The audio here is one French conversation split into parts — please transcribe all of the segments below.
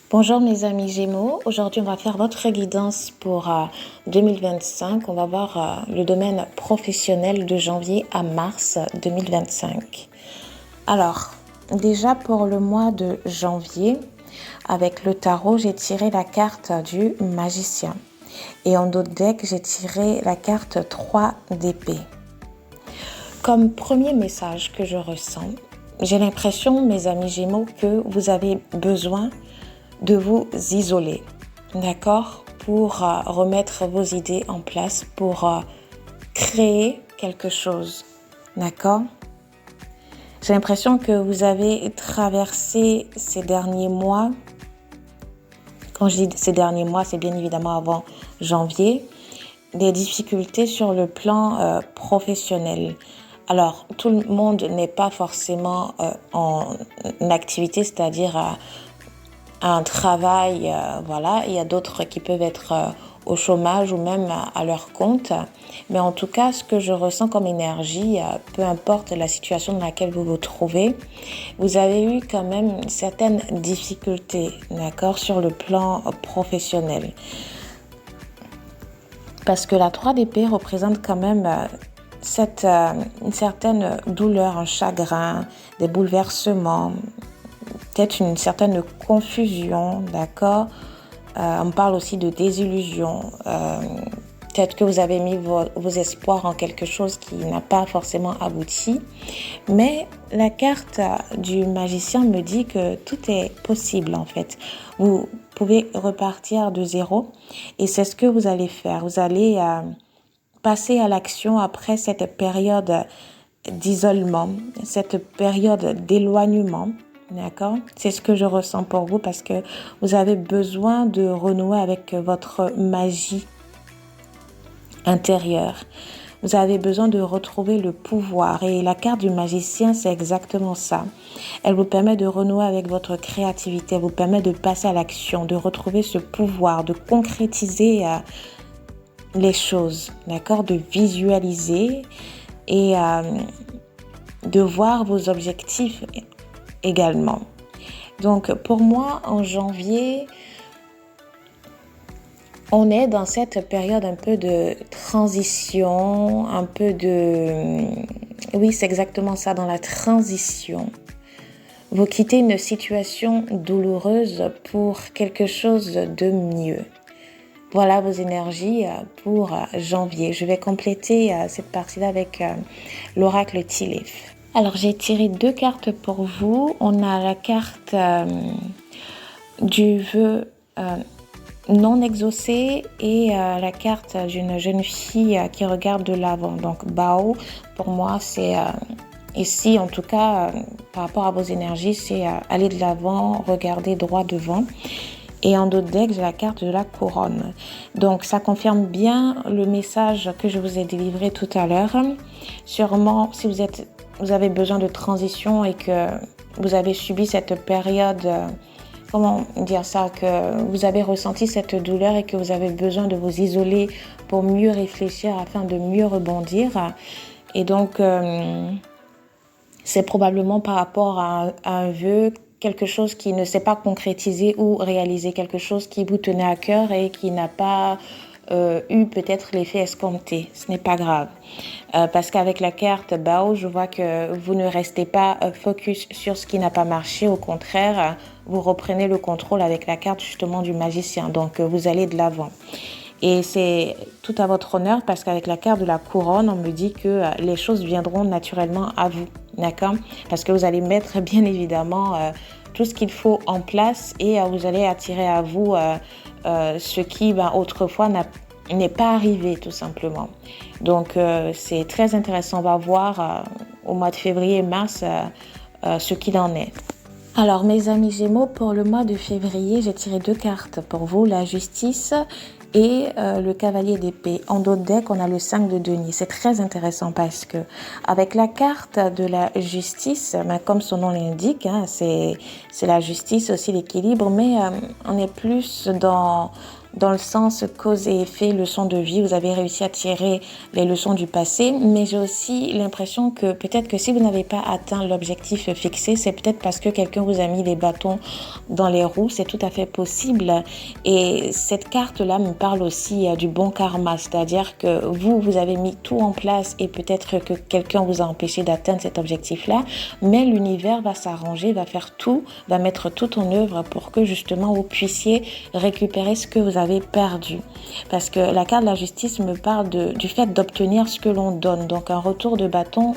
Bonjour mes amis Gémeaux, aujourd'hui on va faire votre guidance pour 2025. On va voir le domaine professionnel de janvier à mars 2025. Alors, déjà pour le mois de janvier, avec le tarot, j'ai tiré la carte du magicien. Et en d'autres decks, j'ai tiré la carte 3 d'épée. Comme premier message que je ressens, j'ai l'impression, mes amis Gémeaux, que vous avez besoin de vous isoler, d'accord, pour remettre vos idées en place, pour créer quelque chose, d'accord. J'ai l'impression que vous avez traversé ces derniers mois. Quand je dis ces derniers mois, c'est bien évidemment avant janvier, des difficultés sur le plan professionnel. Alors, tout le monde n'est pas forcément en activité, c'est-à-dire un travail, voilà. Il y a d'autres qui peuvent être au chômage ou même à leur compte. Mais en tout cas, ce que je ressens comme énergie, peu importe la situation dans laquelle vous vous trouvez, vous avez eu quand même certaines difficultés, d'accord, sur le plan professionnel. Parce que la 3 d'épée représente quand même une certaine douleur, un chagrin, des bouleversements, peut-être une certaine confusion, d'accord. On parle aussi de désillusion. Peut-être que vous avez mis vos espoirs en quelque chose qui n'a pas forcément abouti. Mais la carte du magicien me dit que tout est possible en fait. Vous pouvez repartir de zéro et c'est ce que vous allez faire. Vous allez passer à l'action après cette période d'isolement, cette période d'éloignement. D'accord? C'est ce que je ressens pour vous parce que vous avez besoin de renouer avec votre magie intérieure. Vous avez besoin de retrouver le pouvoir et la carte du magicien, c'est exactement ça. Elle vous permet de renouer avec votre créativité, elle vous permet de passer à l'action, de retrouver ce pouvoir, de concrétiser les choses, d'accord? De visualiser et de voir vos objectifs également. Donc pour moi, en janvier, on est dans cette période un peu de transition, un peu de... Oui, c'est exactement ça, dans la transition. Vous quittez une situation douloureuse pour quelque chose de mieux. Voilà vos énergies pour janvier. Je vais compléter cette partie-là avec l'oracle Tea Leaf. Alors, j'ai tiré 2 cartes pour vous. On a la carte du vœu non exaucé et la carte d'une jeune fille qui regarde de l'avant. Donc, Bao, pour moi, c'est ici, en tout cas, par rapport à vos énergies, c'est aller de l'avant, regarder droit devant. Et en d'autres decks, j'ai la carte de la couronne. Donc, ça confirme bien le message que je vous ai délivré tout à l'heure. Sûrement, si vous avez besoin de transition et que vous avez subi cette période, comment dire ça, que vous avez ressenti cette douleur et que vous avez besoin de vous isoler pour mieux réfléchir afin de mieux rebondir. Et donc, c'est probablement par rapport à un vœu, quelque chose qui ne s'est pas concrétisé ou réalisé, quelque chose qui vous tenait à cœur et qui n'a pas eu peut-être l'effet escompté. Ce n'est pas grave. Parce qu'avec la carte Bao, je vois que vous ne restez pas focus sur ce qui n'a pas marché. Au contraire, vous reprenez le contrôle avec la carte justement du magicien. Donc, vous allez de l'avant. Et c'est tout à votre honneur parce qu'avec la carte de la couronne, on me dit que les choses viendront naturellement à vous. D'accord? Parce que vous allez mettre bien évidemment tout ce qu'il faut en place et vous allez attirer à vous ce qui autrefois n'est pas arrivé tout simplement. Donc c'est très intéressant. On va voir au mois de février et mars ce qu'il en est. Alors mes amis Gémeaux, pour le mois de février, j'ai tiré 2 cartes pour vous, la justice et le cavalier d'épée. En d'autres decks, on a le 5 de denier. C'est très intéressant parce que avec la carte de la justice, comme son nom l'indique, c'est la justice, aussi l'équilibre, mais on est plus dans dans le sens cause et effet, leçon de vie. Vous avez réussi à tirer les leçons du passé, mais j'ai aussi l'impression que peut-être que si vous n'avez pas atteint l'objectif fixé, c'est peut-être parce que quelqu'un vous a mis des bâtons dans les roues. C'est tout à fait possible. Et cette carte-là me parle aussi du bon karma, c'est-à-dire que vous avez mis tout en place et peut-être que quelqu'un vous a empêché d'atteindre cet objectif-là, mais l'univers va s'arranger, va faire tout, va mettre tout en œuvre pour que justement vous puissiez récupérer ce que vous avez perdu. Parce que la carte de la justice me parle du fait d'obtenir ce que l'on donne. Donc un retour de bâton,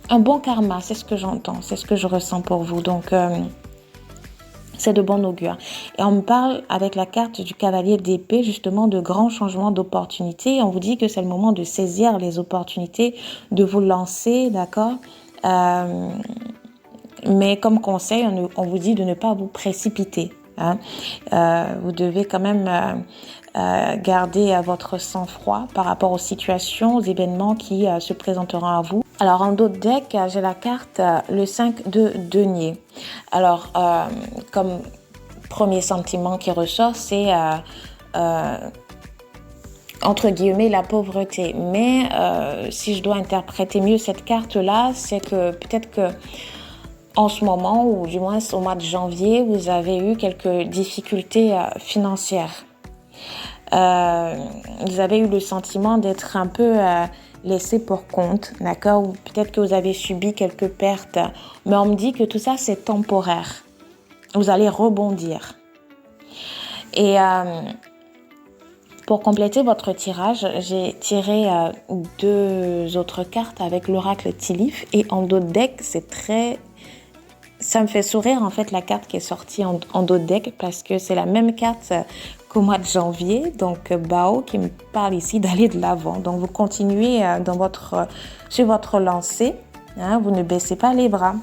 un bon karma, c'est ce que j'entends, c'est ce que je ressens pour vous. Donc c'est de bon augure. Et on me parle avec la carte du cavalier d'épée justement de grands changements d'opportunités. On vous dit que c'est le moment de saisir les opportunités, de vous lancer, d'accord? Mais comme conseil, on vous dit de ne pas vous précipiter. Hein. Vous devez quand même garder votre sang-froid par rapport aux situations, aux événements qui se présenteront à vous. Alors en d'autres decks, j'ai la carte le 5 de denier. Alors comme premier sentiment qui ressort, c'est entre guillemets la pauvreté. Mais si je dois interpréter mieux cette carte-là, c'est que peut-être que en ce moment, ou du moins au mois de janvier, vous avez eu quelques difficultés financières. Vous avez eu le sentiment d'être un peu laissé pour compte, d'accord? Ou peut-être que vous avez subi quelques pertes. Mais on me dit que tout ça, c'est temporaire. Vous allez rebondir. Et pour compléter votre tirage, j'ai tiré 2 autres cartes avec l'oracle Tilith. Et en d'autres decks, ça me fait sourire en fait la carte qui est sortie en d'autres decks parce que c'est la même carte qu'au mois de janvier. Donc Bao qui me parle ici d'aller de l'avant. Donc vous continuez sur votre lancée. Hein, vous ne baissez pas les bras.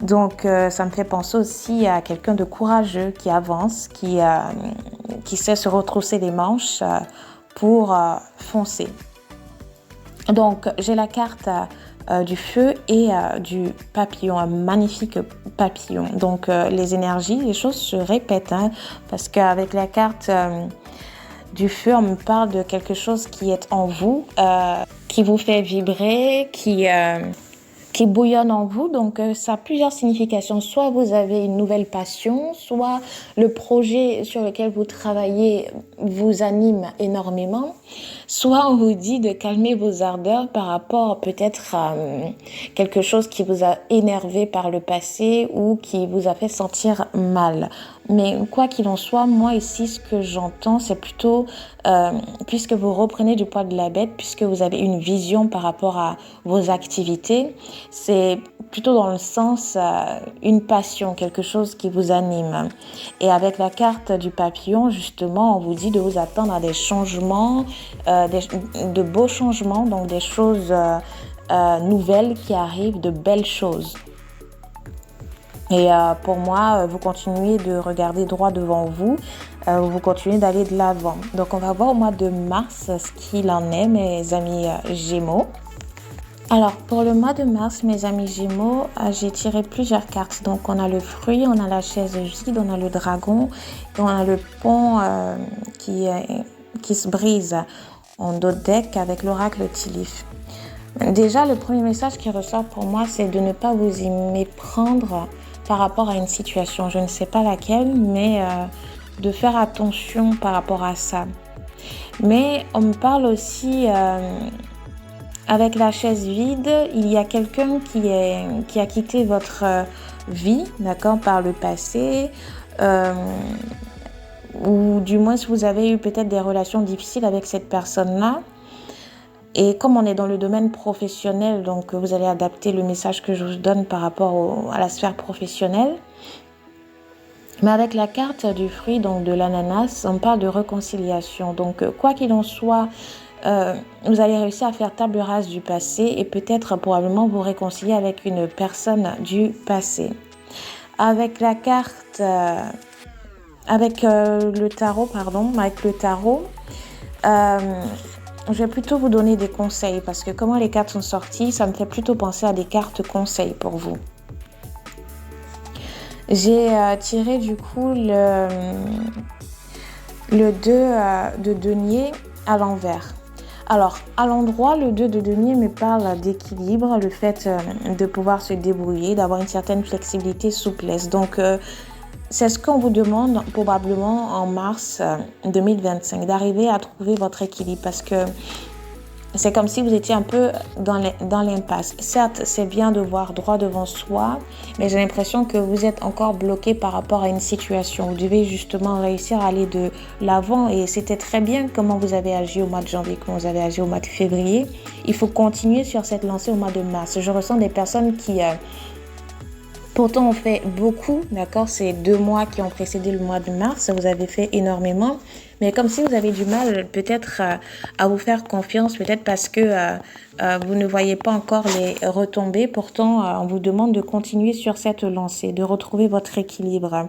Donc ça me fait penser aussi à quelqu'un de courageux qui avance, qui sait se retrousser les manches pour foncer. Donc j'ai la carte du feu et du papillon, un magnifique papillon. Donc les énergies, les choses se répètent, hein, parce qu'avec la carte du feu, on me parle de quelque chose qui est en vous, qui vous fait vibrer, qui bouillonne en vous. Donc ça a plusieurs significations. Soit vous avez une nouvelle passion, soit le projet sur lequel vous travaillez vous anime énormément, soit on vous dit de calmer vos ardeurs par rapport peut-être à quelque chose qui vous a énervé par le passé ou qui vous a fait sentir mal. Mais quoi qu'il en soit, moi ici, ce que j'entends, c'est plutôt, puisque vous reprenez du poil de la bête, puisque vous avez une vision par rapport à vos activités, c'est plutôt dans le sens, une passion, quelque chose qui vous anime. Et avec la carte du papillon, justement, on vous dit de vous attendre à des changements, de beaux changements, donc des choses nouvelles qui arrivent, de belles choses. Et pour moi, vous continuez de regarder droit devant vous, vous continuez d'aller de l'avant. Donc on va voir au mois de mars ce qu'il en est, mes amis Gémeaux. Alors pour le mois de mars, mes amis Gémeaux, j'ai tiré plusieurs cartes. Donc on a le fruit, on a la chaise vide, on a le dragon et on a le pont qui se brise en d'autres decks avec l'oracle Tilith. Déjà, le premier message qui ressort pour moi, c'est de ne pas vous y méprendre par rapport à une situation. Je ne sais pas laquelle, mais de faire attention par rapport à ça. Mais on me parle aussi, avec la chaise vide, il y a quelqu'un qui a quitté votre vie, d'accord, par le passé, ou du moins si vous avez eu peut-être des relations difficiles avec cette personne-là. Et comme on est dans le domaine professionnel, donc vous allez adapter le message que je vous donne par rapport à la sphère professionnelle. Mais avec la carte du fruit, donc de l'ananas, on parle de réconciliation. Donc quoi qu'il en soit, vous allez réussir à faire table rase du passé et peut-être probablement vous réconcilier avec une personne du passé. Avec la carte, avec le tarot, je vais plutôt vous donner des conseils parce que comment les cartes sont sorties, ça me fait plutôt penser à des cartes conseils pour vous. J'ai tiré du coup Le 2 de denier à l'envers. Alors, à l'endroit, le 2 de denier me parle d'équilibre, le fait de pouvoir se débrouiller, d'avoir une certaine flexibilité, souplesse. Donc, c'est ce qu'on vous demande probablement en mars 2025, d'arriver à trouver votre équilibre parce que c'est comme si vous étiez un peu dans l'impasse. Certes, c'est bien de voir droit devant soi, mais j'ai l'impression que vous êtes encore bloqué par rapport à une situation. Vous devez justement réussir à aller de l'avant et c'était très bien comment vous avez agi au mois de janvier, comment vous avez agi au mois de février. Il faut continuer sur cette lancée au mois de mars. Je ressens des personnes qui... pourtant, on fait beaucoup, d'accord? C'est 2 mois qui ont précédé le mois de mars. Vous avez fait énormément. Mais comme si vous avez du mal peut-être à vous faire confiance, peut-être parce que vous ne voyez pas encore les retombées. Pourtant, on vous demande de continuer sur cette lancée, de retrouver votre équilibre.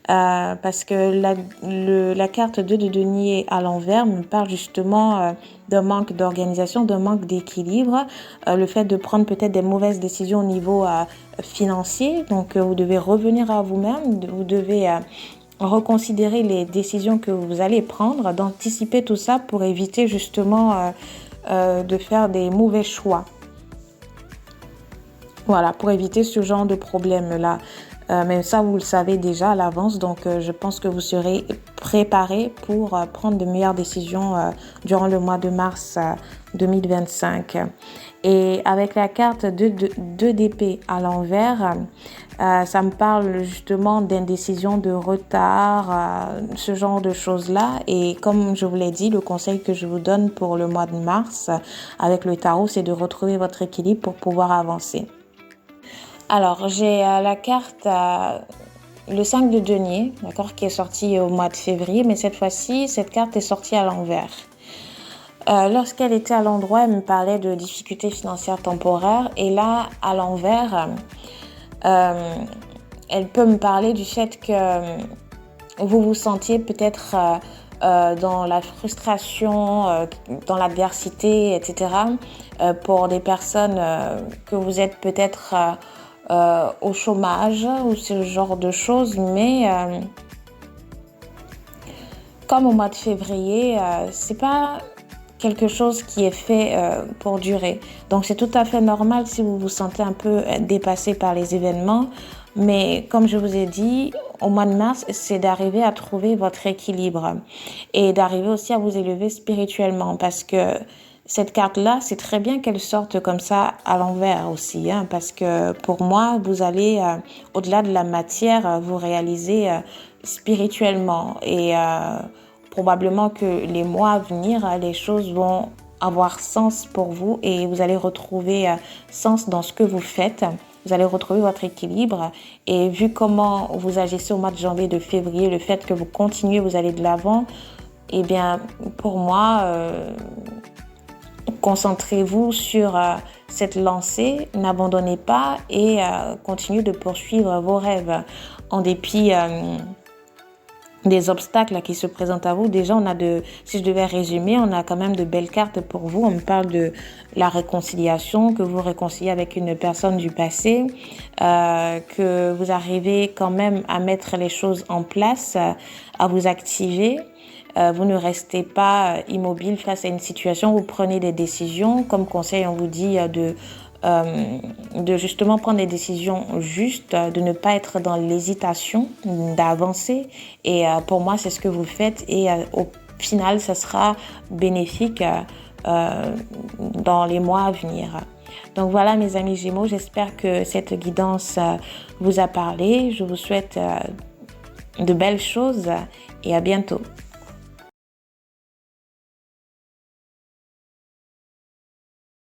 Parce que la carte 2 de denier à l'envers me parle justement d'un manque d'organisation, d'un manque d'équilibre, le fait de prendre peut-être des mauvaises décisions au niveau financier. Donc, vous devez revenir à vous-même, vous devez reconsidérer les décisions que vous allez prendre, d'anticiper tout ça pour éviter justement de faire des mauvais choix. Voilà, pour éviter ce genre de problème-là. Mais ça, vous le savez déjà à l'avance, donc je pense que vous serez préparé pour prendre de meilleures décisions durant le mois de mars 2025. Et avec la carte 2 d'épée à l'envers, ça me parle justement d'indécision, de retard, ce genre de choses-là. Et comme je vous l'ai dit, le conseil que je vous donne pour le mois de mars avec le tarot, c'est de retrouver votre équilibre pour pouvoir avancer. Alors, j'ai la carte, le 5 de denier, d'accord, qui est sortie au mois de février, mais cette fois-ci, cette carte est sortie à l'envers. Lorsqu'elle était à l'endroit, elle me parlait de difficultés financières temporaires, et là, à l'envers, elle peut me parler du fait que vous vous sentiez peut-être dans la frustration, dans l'adversité, etc. Pour des personnes que vous êtes peut-être... au chômage ou ce genre de choses, mais comme au mois de février, c'est pas quelque chose qui est fait pour durer. Donc c'est tout à fait normal si vous vous sentez un peu dépassé par les événements, mais comme je vous ai dit, au mois de mars, c'est d'arriver à trouver votre équilibre et d'arriver aussi à vous élever spirituellement parce que cette carte-là, c'est très bien qu'elle sorte comme ça à l'envers aussi, hein, parce que pour moi, vous allez, au-delà de la matière, vous réaliser spirituellement. Et probablement que les mois à venir, les choses vont avoir sens pour vous et vous allez retrouver sens dans ce que vous faites. Vous allez retrouver votre équilibre. Et vu comment vous agissez au mois de janvier, de février, le fait que vous continuez, vous allez de l'avant, eh bien, pour moi... concentrez-vous sur cette lancée, n'abandonnez pas et continuez de poursuivre vos rêves en dépit des obstacles qui se présentent à vous. Déjà, si je devais résumer, on a quand même de belles cartes pour vous. On me parle de la réconciliation, que vous réconciliez avec une personne du passé, que vous arrivez quand même à mettre les choses en place, à vous activer. Vous ne restez pas immobile face à une situation, vous prenez des décisions. Comme conseil, on vous dit de justement prendre des décisions justes, de ne pas être dans l'hésitation, d'avancer. Et pour moi, c'est ce que vous faites et au final, ça sera bénéfique dans les mois à venir. Donc voilà mes amis Gémeaux, j'espère que cette guidance vous a parlé. Je vous souhaite de belles choses et à bientôt.